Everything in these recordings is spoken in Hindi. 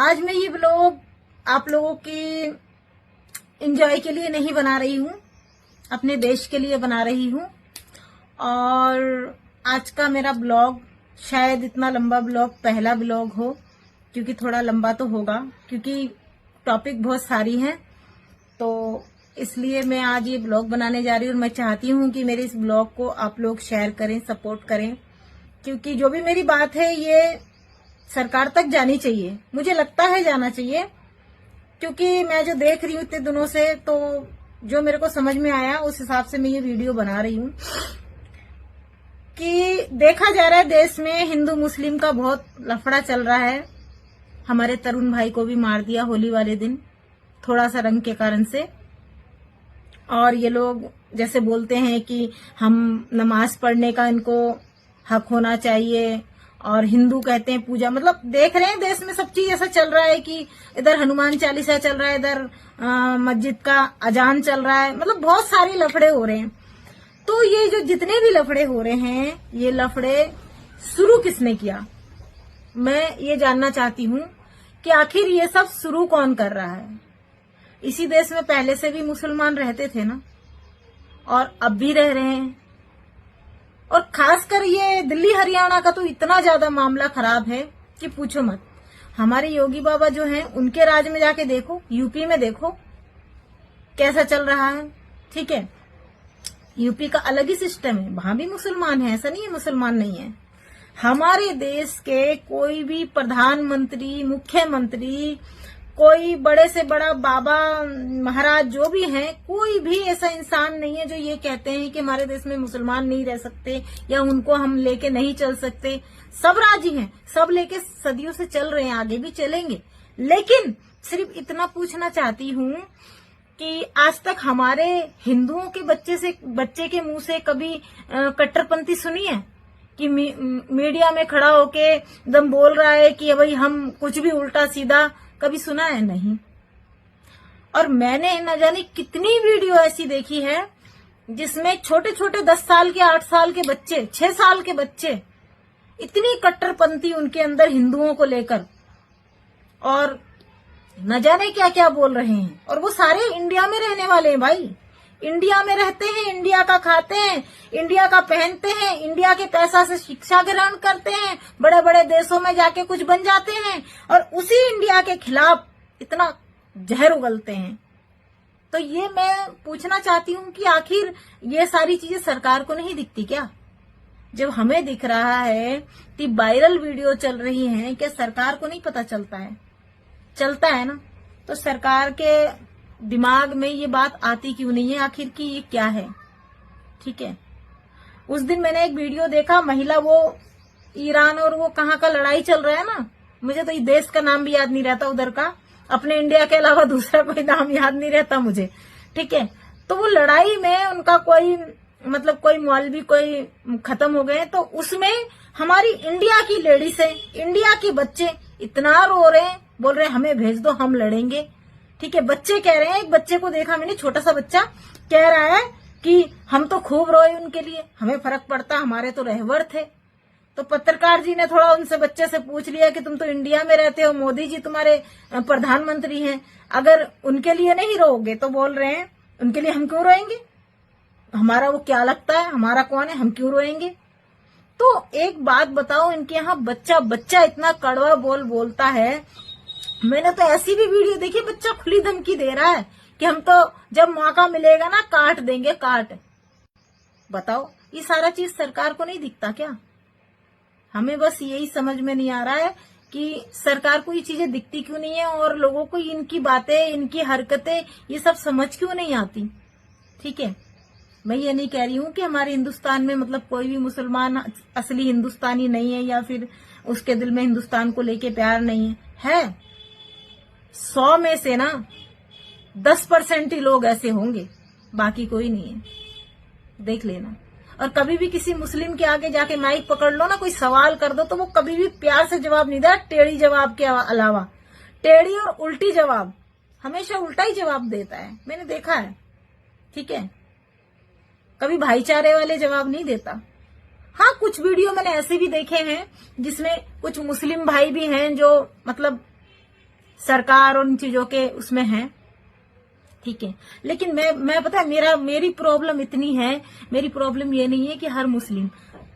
आज मैं ये ब्लॉग आप लोगों की एंजॉय के लिए नहीं बना रही हूँ, अपने देश के लिए बना रही हूँ। और आज का मेरा ब्लॉग शायद इतना लंबा ब्लॉग पहला ब्लॉग हो, क्योंकि थोड़ा लंबा तो होगा, क्योंकि टॉपिक बहुत सारी हैं। तो इसलिए मैं आज ये ब्लॉग बनाने जा रही हूँ और मैं चाहती हूँ कि मेरे इस ब्लॉग को आप लोग शेयर करें, सपोर्ट करें, क्योंकि जो भी मेरी बात है ये सरकार तक जानी चाहिए। मुझे लगता है जाना चाहिए, क्योंकि मैं जो देख रही हूँ इतने दिनों से, तो जो मेरे को समझ में आया उस हिसाब से मैं ये वीडियो बना रही हूँ कि देखा जा रहा है देश में हिंदू मुस्लिम का बहुत लफड़ा चल रहा है। हमारे तरुण भाई को भी मार दिया होली वाले दिन, थोड़ा सा रंग के कारण से। और ये लोग जैसे बोलते हैं कि हम नमाज पढ़ने का इनको हक होना चाहिए, और हिंदू कहते हैं पूजा। मतलब देख रहे हैं देश में सब चीज ऐसा चल रहा है कि इधर हनुमान चालीसा चल रहा है, इधर मस्जिद का अजान चल रहा है। मतलब बहुत सारे लफड़े हो रहे हैं। तो ये जो जितने भी लफड़े हो रहे हैं, ये लफड़े शुरू किसने किया? मैं ये जानना चाहती हूँ कि आखिर ये सब शुरू कौन कर रहा है। इसी देश में पहले से भी मुसलमान रहते थे ना, और अब भी रह रहे हैं। और खासकर ये दिल्ली हरियाणा का तो इतना ज्यादा मामला खराब है कि पूछो मत। हमारे योगी बाबा जो हैं, उनके राज में जाके देखो, यूपी में देखो कैसा चल रहा है। ठीक है, यूपी का अलग ही सिस्टम है, वहां भी मुसलमान है, ऐसा नहीं है मुसलमान नहीं है। हमारे देश के कोई भी प्रधानमंत्री, मुख्यमंत्री, कोई बड़े से बड़ा बाबा महाराज जो भी हैं, कोई भी ऐसा इंसान नहीं है जो ये कहते हैं कि हमारे देश में मुसलमान नहीं रह सकते या उनको हम लेके नहीं चल सकते। सब राजी हैं, सब लेके सदियों से चल रहे हैं, आगे भी चलेंगे। लेकिन सिर्फ इतना पूछना चाहती हूँ कि आज तक हमारे हिंदुओं के बच्चे के मुंह से कभी कट्टरपंथी सुनी है कि मीडिया में खड़ा होके एकदम बोल रहा है कि भाई हम कुछ भी उल्टा सीधा? कभी सुना है? नहीं। और मैंने न जाने कितनी वीडियो ऐसी देखी है जिसमें छोटे छोटे 10 साल के, 8 साल के बच्चे, 6 साल के बच्चे, इतनी कट्टरपंथी उनके अंदर हिंदुओं को लेकर, और न जाने क्या क्या बोल रहे हैं। और वो सारे इंडिया में रहने वाले हैं भाई, इंडिया में रहते हैं, इंडिया का खाते हैं, इंडिया का पहनते हैं, इंडिया के पैसा से शिक्षा ग्रहण करते हैं, बड़े बड़े देशों में जाके कुछ बन जाते हैं, और उसी इंडिया के खिलाफ इतना जहर उगलते हैं। तो ये मैं पूछना चाहती हूँ कि आखिर ये सारी चीजें सरकार को नहीं दिखती क्या? जब हमें दिख रहा है कि वायरल वीडियो चल रही है, क्या सरकार को नहीं पता चलता है? चलता है ना। तो सरकार के दिमाग में ये बात आती क्यों नहीं है आखिर कि ये क्या है? ठीक है, उस दिन मैंने एक वीडियो देखा, महिला, वो ईरान और वो कहाँ का लड़ाई चल रहा है ना, मुझे तो ये देश का नाम भी याद नहीं रहता उधर का, अपने इंडिया के अलावा दूसरा कोई नाम याद नहीं रहता मुझे। ठीक है, तो वो लड़ाई में उनका कोई मतलब कोई मौलवी कोई खत्म हो गए, तो उसमें हमारी इंडिया की लेडीज है, इंडिया के बच्चे इतना रो रहे हैं, बोल रहे हैं हमें भेज दो, हम लड़ेंगे। ठीक है, बच्चे कह रहे हैं, एक बच्चे को देखा मैंने, छोटा सा बच्चा कह रहा है कि हम तो खूब रोए उनके लिए, हमें फर्क पड़ता, हमारे तो रहबर थे। तो पत्रकार जी ने थोड़ा उनसे, बच्चे से पूछ लिया कि तुम तो इंडिया में रहते हो, मोदी जी तुम्हारे प्रधानमंत्री हैं, अगर उनके लिए नहीं रोओगे तो बोल रहे हैं उनके लिए हम क्यों रोएंगे? हमारा वो क्या लगता है, हमारा कौन है, हम क्यों रोएंगे? तो एक बात बताओ, इनके यहाँ बच्चा इतना कड़वा बोलता है। मैंने तो ऐसी भी वीडियो देखी, बच्चा खुली धमकी दे रहा है कि हम तो जब मौका मिलेगा ना काट देंगे, काट। बताओ, ये सारा चीज सरकार को नहीं दिखता क्या? हमें बस यही समझ में नहीं आ रहा है कि सरकार को ये चीजें दिखती क्यों नहीं है, और लोगों को इनकी बातें, इनकी हरकतें, ये सब समझ क्यों नहीं आती। ठीक है, मैं ये नहीं कह रही हूँ कि हमारे हिंदुस्तान में मतलब कोई भी मुसलमान असली हिंदुस्तानी नहीं है, या फिर उसके दिल में हिंदुस्तान को लेके प्यार नहीं है। 100 में से ना 10% ही लोग ऐसे होंगे, बाकी कोई नहीं है, देख लेना। और कभी भी किसी मुस्लिम के आगे जाके माइक पकड़ लो ना, कोई सवाल कर दो, तो वो कभी भी प्यार से जवाब नहीं देता, टेढ़ी जवाब के अलावा, टेढ़ी और उल्टी जवाब, हमेशा उल्टा ही जवाब देता है, मैंने देखा है। ठीक है, कभी भाईचारे वाले जवाब नहीं देता। हाँ, कुछ वीडियो मैंने ऐसे भी देखे हैं जिसमें कुछ मुस्लिम भाई भी हैं जो मतलब सरकार और इन चीजों के उसमें है, ठीक है। लेकिन मैं पता है मेरी प्रॉब्लम इतनी है, मेरी प्रॉब्लम ये नहीं है कि हर मुस्लिम,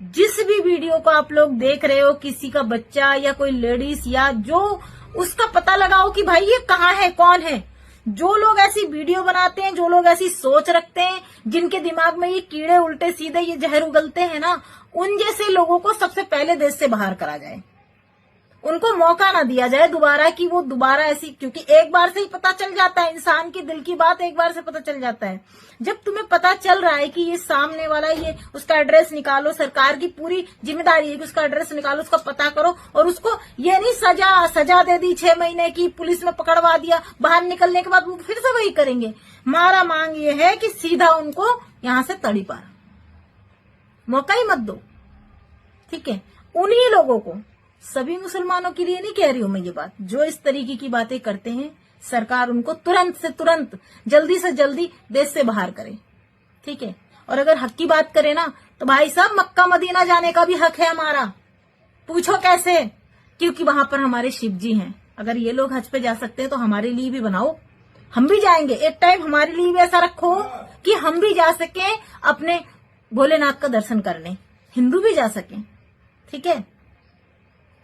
जिस भी वीडियो को आप लोग देख रहे हो, किसी का बच्चा या कोई लेडीज या जो, उसका पता लगाओ कि भाई ये कहाँ है, कौन है। जो लोग ऐसी वीडियो बनाते हैं, जो लोग ऐसी सोच रखते हैं, जिनके दिमाग में ये कीड़े उल्टे सीधे ये जहर उगलते हैं ना, उन जैसे लोगों को सबसे पहले देश से बाहर करा जाए। उनको मौका ना दिया जाए दोबारा कि वो दोबारा ऐसी, क्योंकि एक बार से ही पता चल जाता है, इंसान की दिल की बात एक बार से पता चल जाता है। जब तुम्हें पता चल रहा है कि ये सामने वाला, ये उसका एड्रेस निकालो, सरकार की पूरी जिम्मेदारी है कि उसका एड्रेस निकालो, उसका पता करो, और उसको ये नहीं सजा दे दी 6 महीने की, पुलिस में पकड़वा दिया, बाहर निकलने के बाद वो फिर से वही करेंगे। हमारा मांग ये है कि सीधा उनको यहां से तड़ी पार, मौका ही मत दो, ठीक है। उन्हीं लोगों को, सभी मुसलमानों के लिए नहीं कह रही हूं मैं ये बात, जो इस तरीके की बातें करते हैं, सरकार उनको तुरंत से तुरंत, जल्दी से जल्दी देश से बाहर करे, ठीक है। और अगर हक की बात करें ना, तो भाई साहब मक्का मदीना जाने का भी हक है हमारा। पूछो कैसे? क्योंकि वहां पर हमारे शिव जी हैं। अगर ये लोग हज पे जा सकते हैं तो हमारे लिए भी बनाओ, हम भी जाएंगे। एक टाइम हमारे लिए भी ऐसा रखो कि हम भी जा सकें अपने भोलेनाथ का दर्शन करने, हिंदू भी जा सकें, ठीक है।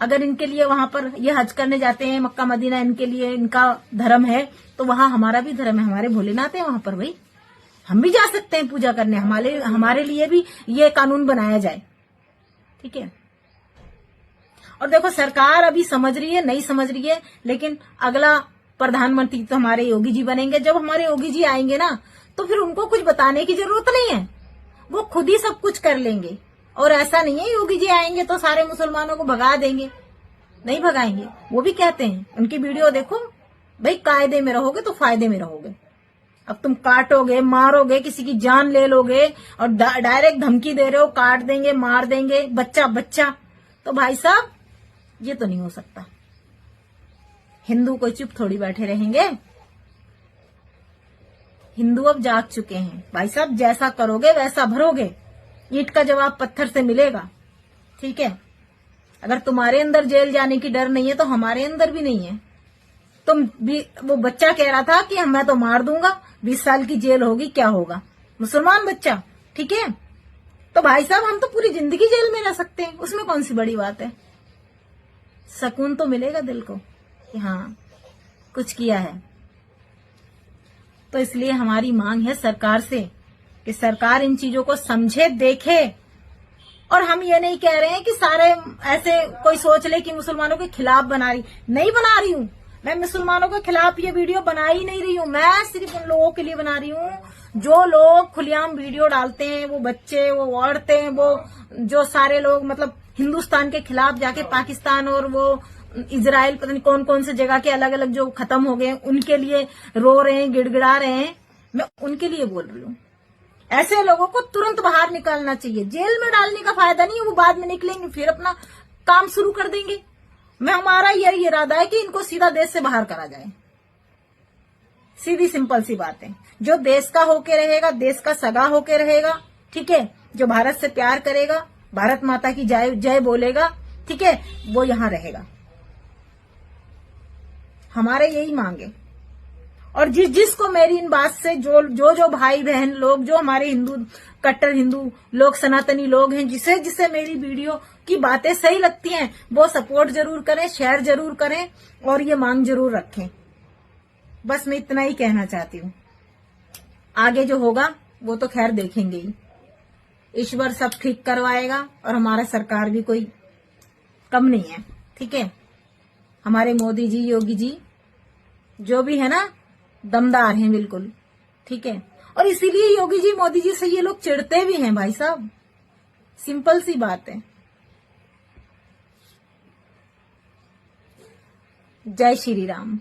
अगर इनके लिए वहां पर ये हज करने जाते हैं, मक्का मदीना इनके लिए, इनका धर्म है, तो वहां हमारा भी धर्म है, हमारे भोलेनाथ है वहां पर, भाई हम भी जा सकते हैं पूजा करने। हमारे लिए भी ये कानून बनाया जाए, ठीक है। और देखो सरकार अभी समझ रही है, नहीं समझ रही है, लेकिन अगला प्रधानमंत्री तो हमारे योगी जी बनेंगे। जब हमारे योगी जी आएंगे ना, तो फिर उनको कुछ बताने की जरूरत नहीं है, वो खुद ही सब कुछ कर लेंगे। और ऐसा नहीं है योगी जी आएंगे तो सारे मुसलमानों को भगा देंगे, नहीं भगाएंगे। वो भी कहते हैं, उनकी वीडियो देखो, भाई कायदे में रहोगे तो फायदे में रहोगे। अब तुम काटोगे, मारोगे, किसी की जान ले लोगे और डायरेक्ट धमकी दे रहे हो, काट देंगे, मार देंगे, बच्चा, तो भाई साहब ये तो नहीं हो सकता। हिंदू कोई चुप थोड़ी बैठे रहेंगे। हिंदू अब जाग चुके हैं भाई साहब, जैसा करोगे वैसा भरोगे, ईंट का जवाब पत्थर से मिलेगा, ठीक है। अगर तुम्हारे अंदर जेल जाने की डर नहीं है तो हमारे अंदर भी नहीं है। तुम भी, वो बच्चा कह रहा था कि मैं तो मार दूंगा, 20 साल की जेल होगी, क्या होगा, मुसलमान बच्चा, ठीक है। तो भाई साहब हम तो पूरी जिंदगी जेल में रह सकते हैं, उसमें कौन सी बड़ी बात है। सुकून तो मिलेगा दिल को कि हाँ कुछ किया है। तो इसलिए हमारी मांग है सरकार से कि सरकार इन चीजों को समझे, देखे। और हम ये नहीं कह रहे हैं कि सारे ऐसे कोई सोच ले कि मुसलमानों के खिलाफ बना रही, नहीं बना रही हूं मैं। मुसलमानों के खिलाफ ये वीडियो बना ही नहीं रही हूं मैं, सिर्फ उन लोगों के लिए बना रही हूं जो लोग खुलेआम वीडियो डालते हैं, वो बच्चे, वो औरतें, वो जो सारे लोग मतलब हिंदुस्तान के खिलाफ जाके पाकिस्तान और वो इजराइल, पता नहीं कौन कौन से जगह के अलग अलग जो खत्म हो गए, उनके लिए रो रहे हैं, गिड़गिड़ा रहे हैं। मैं उनके लिए बोल रही हूँ। ऐसे लोगों को तुरंत बाहर निकालना चाहिए। जेल में डालने का फायदा नहीं है, वो बाद में निकलेंगे फिर अपना काम शुरू कर देंगे। मैं, हमारा यही इरादा है कि इनको सीधा देश से बाहर करा जाए। सीधी सिंपल सी बात है। जो देश का होके रहेगा, देश का सगा होके रहेगा, ठीक है, जो भारत से प्यार करेगा, भारत माता की जय जय बोलेगा, ठीक है, वो यहां रहेगा। हमारे यही मांगे। और जिसको मेरी इन बात से जो भाई बहन लोग, जो हमारे हिंदू, कट्टर हिंदू लोग, सनातनी लोग हैं, जिसे मेरी वीडियो की बातें सही लगती हैं, वो सपोर्ट जरूर करें, शेयर जरूर करें और ये मांग जरूर रखें। बस मैं इतना ही कहना चाहती हूँ। आगे जो होगा वो तो खैर देखेंगे ही, ईश्वर सब ठीक करवाएगा। और हमारा सरकार भी कोई कम नहीं है, ठीक है। हमारे मोदी जी, योगी जी जो भी है ना, दमदार हैं बिल्कुल, ठीक है। और इसीलिए योगी जी, मोदी जी से ये लोग चिढ़ते भी हैं भाई साहब, सिंपल सी बात है। जय श्री राम।